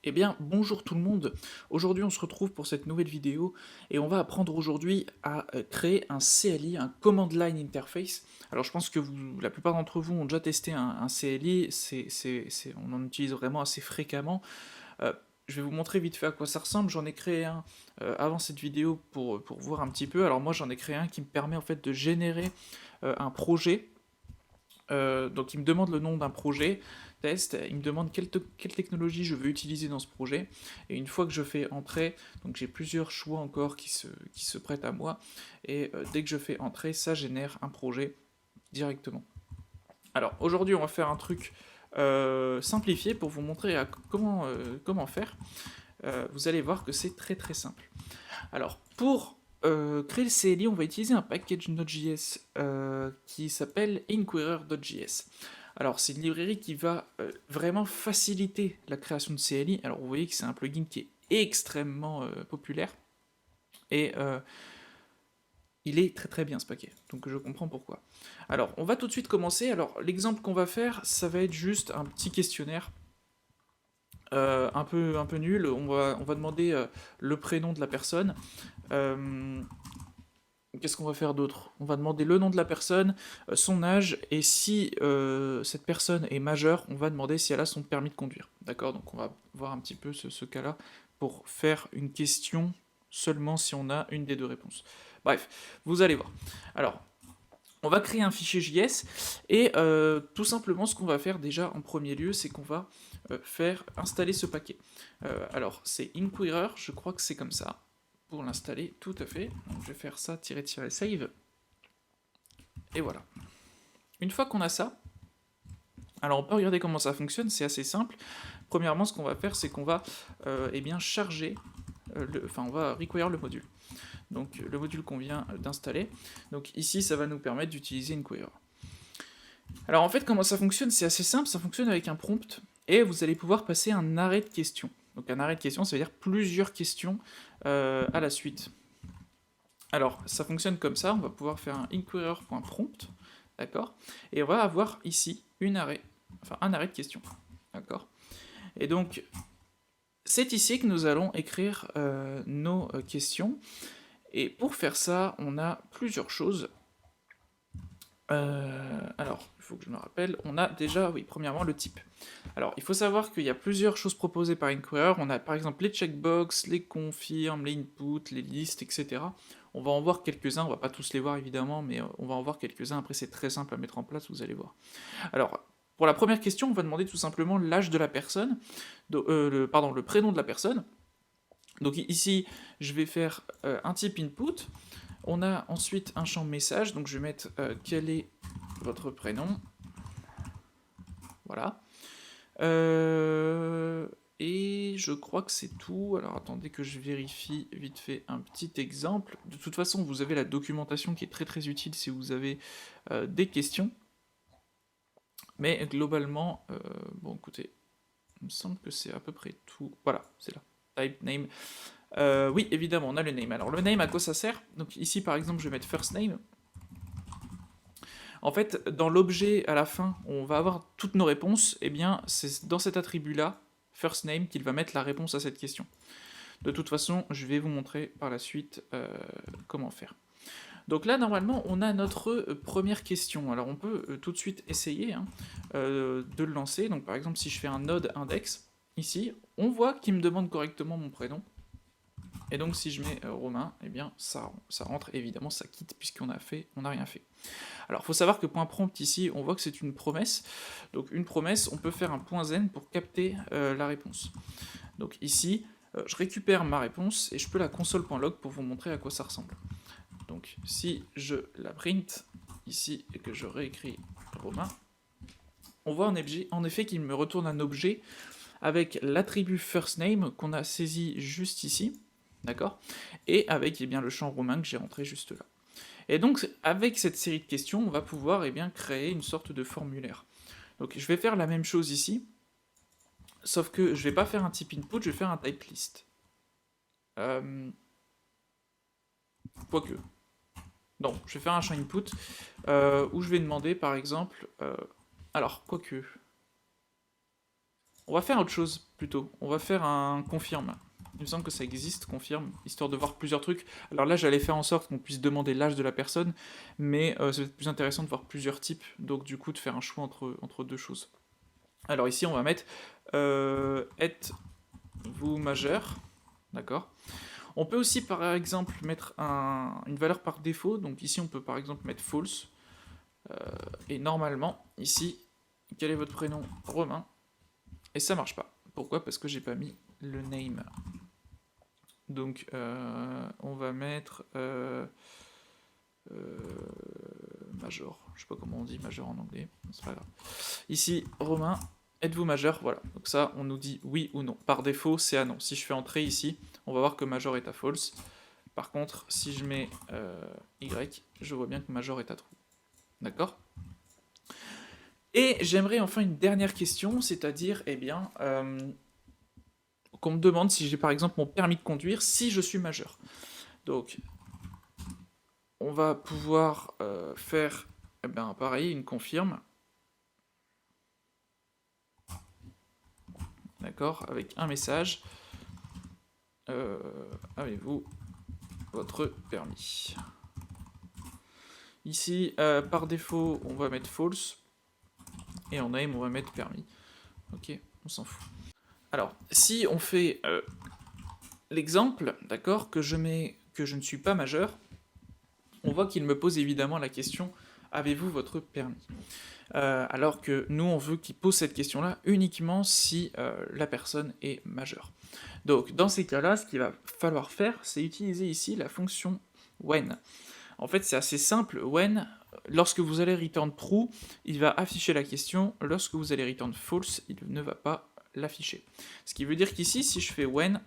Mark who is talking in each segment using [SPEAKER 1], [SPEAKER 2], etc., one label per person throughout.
[SPEAKER 1] Eh bien, bonjour tout le monde. Aujourd'hui, on se retrouve pour cette nouvelle vidéo et on va apprendre aujourd'hui à créer un CLI, un Command Line Interface. Alors, je pense que la plupart d'entre vous ont déjà testé un CLI, on en utilise vraiment assez fréquemment. Euh, je vais vous montrer vite fait à quoi ça ressemble. J'en ai créé un avant cette vidéo pour voir un petit peu. Alors, moi, j'en ai créé un qui me permet en fait de générer un projet. Donc il me demande le nom d'un projet, test, il me demande quelle technologie je veux utiliser dans ce projet, et une fois que je fais entrer, donc j'ai plusieurs choix encore qui se prêtent à moi, et dès que je fais entrer, ça génère un projet directement. Alors aujourd'hui on va faire un truc simplifié pour vous montrer comment faire. Vous allez voir que c'est très très simple. Alors, pour créer le CLI, on va utiliser un package Node.js qui s'appelle Inquirer.js. Alors, c'est une librairie qui va vraiment faciliter la création de CLI. Alors, vous voyez que c'est un plugin qui est extrêmement populaire et il est très très bien ce paquet. Donc, je comprends pourquoi. Alors, on va tout de suite commencer. Alors, l'exemple qu'on va faire, ça va être juste un petit questionnaire un peu nul. On va demander le prénom de la personne. Euh, Qu'est-ce qu'on va faire d'autre? On va demander le nom de la personne, son âge, et si cette personne est majeure, on va demander si elle a son permis de conduire. D'accord? Donc on va voir un petit peu ce cas-là pour faire une question seulement si on a une des deux réponses. Bref, vous allez voir. Alors, on va créer un fichier JS, et tout simplement ce qu'on va faire déjà en premier lieu, c'est qu'on va faire installer ce paquet. Alors, c'est Inquirer, je crois que c'est comme ça pour l'installer, tout à fait. Donc je vais faire ça, save, et voilà. Une fois qu'on a ça, alors on peut regarder comment ça fonctionne, c'est assez simple. Premièrement, ce qu'on va faire, c'est qu'on va eh bien, charger, enfin on va require le module. Donc le module qu'on vient d'installer. Donc ici, ça va nous permettre d'utiliser Inquirer. Alors en fait, comment ça fonctionne? C'est assez simple, ça fonctionne avec un prompt, et vous allez pouvoir passer un arrêt de questions. Donc un arrêt de questions, ça veut dire plusieurs questions à la suite. Alors, ça fonctionne comme ça, on va pouvoir faire un inquirer.prompt, d'accord? Et on va avoir ici un arrêt de question, d'accord? Et donc, c'est ici que nous allons écrire nos questions. Et pour faire ça, on a plusieurs choses. Alors, il faut que je me rappelle, on a déjà, oui, premièrement, le type. Alors, il faut savoir qu'il y a plusieurs choses proposées par Inquirer. On a par exemple les checkbox, les confirmes, les inputs, les listes, etc. On va en voir quelques-uns, on va pas tous les voir évidemment, mais on va en voir quelques-uns. Après, c'est très simple à mettre en place, vous allez voir. Alors, pour la première question, on va demander tout simplement l'âge de la personne, le prénom de la personne. Donc ici, je vais faire un type input. On a ensuite un champ message, donc je vais mettre quel est votre prénom. Voilà. Et je crois que c'est tout. Alors attendez que je vérifie vite fait un petit exemple. De toute façon, vous avez la documentation qui est très très utile si vous avez des questions. Mais globalement, bon écoutez, il me semble que c'est à peu près tout. Voilà, c'est là. Type name. Oui, évidemment, on a le name. Alors le name, à quoi ça sert? Donc ici, par exemple, je vais mettre first name. En fait, dans l'objet à la fin, on va avoir toutes nos réponses. Et bien, c'est dans cet attribut-là, first name, qu'il va mettre la réponse à cette question. De toute façon, je vais vous montrer par la suite comment faire. Donc là, normalement, on a notre première question. Alors on peut tout de suite essayer de le lancer. Donc par exemple, si je fais un node index, ici, on voit qu'il me demande correctement mon prénom. Et donc si je mets Romain, eh bien ça rentre, évidemment ça quitte puisqu'on n'a rien fait. Alors il faut savoir que .prompt ici, on voit que c'est une promesse. Donc une promesse, on peut faire un .zen pour capter la réponse. Donc ici, je récupère ma réponse et je peux la console.log pour vous montrer à quoi ça ressemble. Donc si je la print ici et que je réécris Romain, on voit en effet qu'il me retourne un objet avec l'attribut firstName qu'on a saisi juste ici, d'accord? Et avec eh bien, le champ romain que j'ai rentré juste là. Et donc avec cette série de questions, on va pouvoir eh bien, créer une sorte de formulaire. Donc je vais faire la même chose ici, sauf que je vais pas faire un type input, je vais faire un type list. Quoique. Non, je vais faire un champ input où je vais demander par exemple. Alors, quoique. On va faire autre chose, plutôt. On va faire un confirme. Il me semble que ça existe, confirme, histoire de voir plusieurs trucs. Alors là, j'allais faire en sorte qu'on puisse demander l'âge de la personne, mais c'est peut-être plus intéressant de voir plusieurs types, donc du coup de faire un choix entre deux choses. Alors ici, on va mettre êtes-vous majeur, d'accord. On peut aussi, par exemple, mettre une valeur par défaut, donc ici, on peut par exemple mettre false, et normalement, ici, quel est votre prénom? Romain, et ça marche pas. Pourquoi? Parce que j'ai pas mis le name. Donc, on va mettre major. Je sais pas comment on dit major en anglais, c'est pas grave. Ici, Romain, êtes-vous majeur? Voilà. Donc ça, on nous dit oui ou non. Par défaut, c'est à non. Si je fais entrer ici, on va voir que major est à false. Par contre, si je mets Y, je vois bien que major est à true. D'accord? Et j'aimerais enfin une dernière question, c'est-à-dire, eh bien, qu'on me demande si j'ai par exemple mon permis de conduire, si je suis majeur. Donc, on va pouvoir faire, eh bien, pareil, une confirme. D'accord? Avec un message. Avez-vous votre permis? Ici, par défaut, on va mettre false. Et en name, on va mettre permis. Ok, on s'en fout. Alors, si on fait l'exemple, d'accord, que je mets que je ne suis pas majeur, on voit qu'il me pose évidemment la question avez-vous votre permis? Alors que nous, on veut qu'il pose cette question-là uniquement si la personne est majeure. Donc, dans ces cas-là, ce qu'il va falloir faire, c'est utiliser ici la fonction when. En fait, c'est assez simple. When, lorsque vous allez return true, il va afficher la question. Lorsque vous allez return false, il ne va pas l'afficher. Ce qui veut dire qu'ici, si je fais when,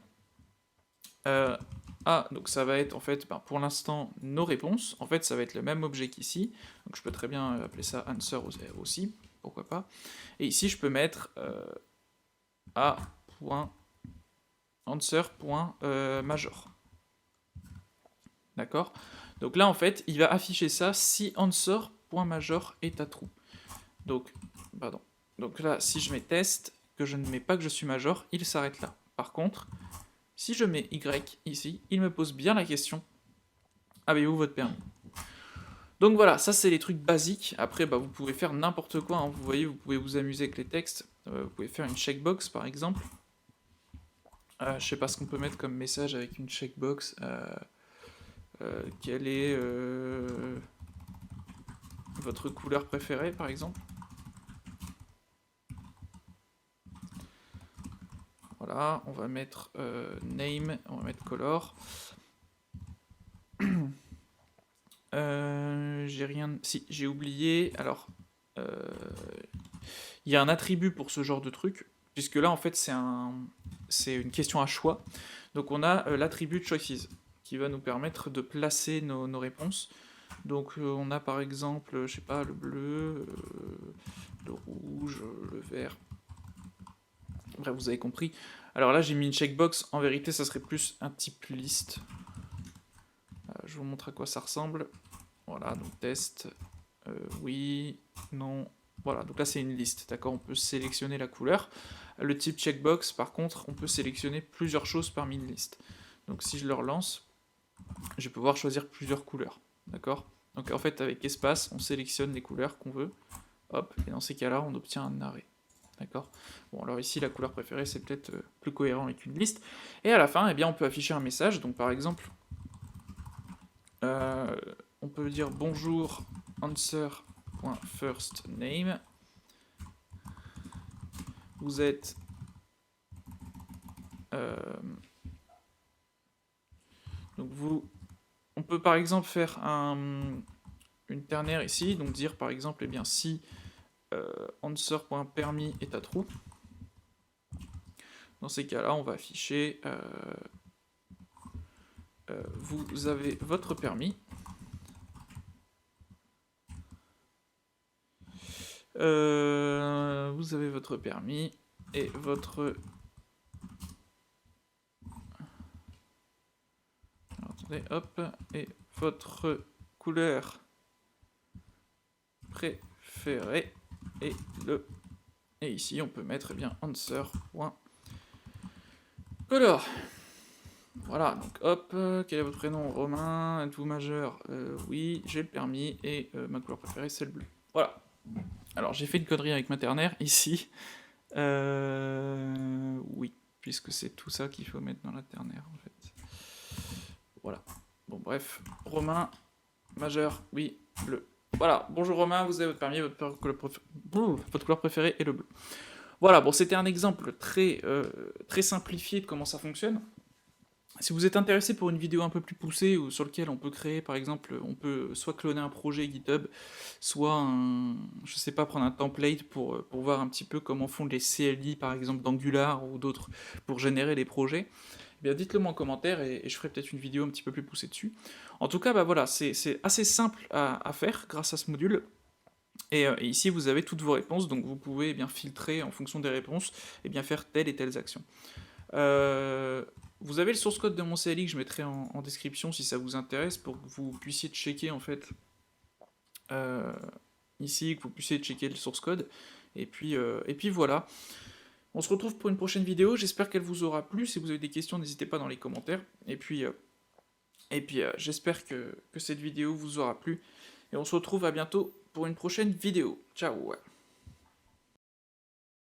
[SPEAKER 1] donc ça va être en fait, pour l'instant, nos réponses. En fait, ça va être le même objet qu'ici. Donc je peux très bien appeler ça answer aussi, pourquoi pas. Et ici, je peux mettre a.answer.major. D'accord? Donc là, en fait, il va afficher ça si answer.major est à true. Donc, pardon. Donc là, si je mets test, que je ne mets pas que je suis major, il s'arrête là. Par contre, si je mets Y ici, il me pose bien la question avez-vous votre permis? Donc voilà, ça c'est les trucs basiques. Après, vous pouvez faire n'importe quoi. Hein. Vous voyez, vous pouvez vous amuser avec les textes. Vous pouvez faire une checkbox par exemple. Je sais pas ce qu'on peut mettre comme message avec une checkbox. Quelle est votre couleur préférée par exemple? Voilà, on va mettre name, on va mettre color. J'ai rien. Si, j'ai oublié. Alors, il y a un attribut pour ce genre de truc, puisque là en fait c'est une question à choix. Donc on a l'attribut choices qui va nous permettre de placer nos réponses. Donc on a par exemple, je sais pas, le bleu, le rouge, le vert. Bref, vous avez compris. Alors là j'ai mis une checkbox, en vérité ça serait plus un type liste. Je vous montre à quoi ça ressemble. Voilà, donc test, oui, non. Voilà, donc là c'est une liste, d'accord? On peut sélectionner la couleur. Le type checkbox, par contre, on peut sélectionner plusieurs choses parmi une liste. Donc si je le relance, je vais pouvoir choisir plusieurs couleurs, d'accord? Donc en fait, avec espace, on sélectionne les couleurs qu'on veut. Hop, et dans ces cas-là, on obtient un arrêt. D'accord? Bon, alors ici, la couleur préférée, c'est peut-être plus cohérent avec une liste. Et à la fin, eh bien, on peut afficher un message. Donc par exemple, on peut dire bonjour answer.firstName. Vous êtes donc on peut par exemple faire une ternaire ici, donc dire par exemple, eh bien si answer.permis est à true. Dans ces cas-là, on va afficher vous avez votre permis. Vous avez votre permis et votre... Alors, attendez, hop, et votre couleur préférée est le Et ici, on peut mettre, eh bien, answer. Alors, voilà, donc hop, quel est votre prénom? Romain, êtes-vous majeur? Oui, j'ai le permis, et ma couleur préférée, c'est le bleu. Voilà. Alors, j'ai fait une connerie avec ma ternaire, ici. Oui, puisque c'est tout ça qu'il faut mettre dans la ternaire, en fait. Voilà. Bon, bref. Romain, majeur, oui, bleu. Voilà, bonjour Romain, vous avez votre permis, votre couleur préférée est le bleu. Voilà, bon, c'était un exemple très simplifié de comment ça fonctionne. Si vous êtes intéressé pour une vidéo un peu plus poussée, ou sur lequel on peut créer, par exemple, on peut soit cloner un projet GitHub, soit je sais pas, prendre un template pour voir un petit peu comment font les CLI, par exemple, d'Angular ou d'autres, pour générer les projets, eh bien dites-le moi en commentaire et je ferai peut-être une vidéo un petit peu plus poussée dessus. En tout cas, bah voilà, c'est assez simple à faire grâce à ce module. Et ici, vous avez toutes vos réponses, donc vous pouvez eh bien filtrer en fonction des réponses, et bien faire telle et telle action. Vous avez le source code de mon CLI que je mettrai en description si ça vous intéresse, pour que vous puissiez checker en fait ici, que vous puissiez checker le source code. Et puis voilà. On se retrouve pour une prochaine vidéo, j'espère qu'elle vous aura plu. Si vous avez des questions, n'hésitez pas dans les commentaires. Et puis j'espère que cette vidéo vous aura plu. Et on se retrouve à bientôt pour une prochaine vidéo. Ciao.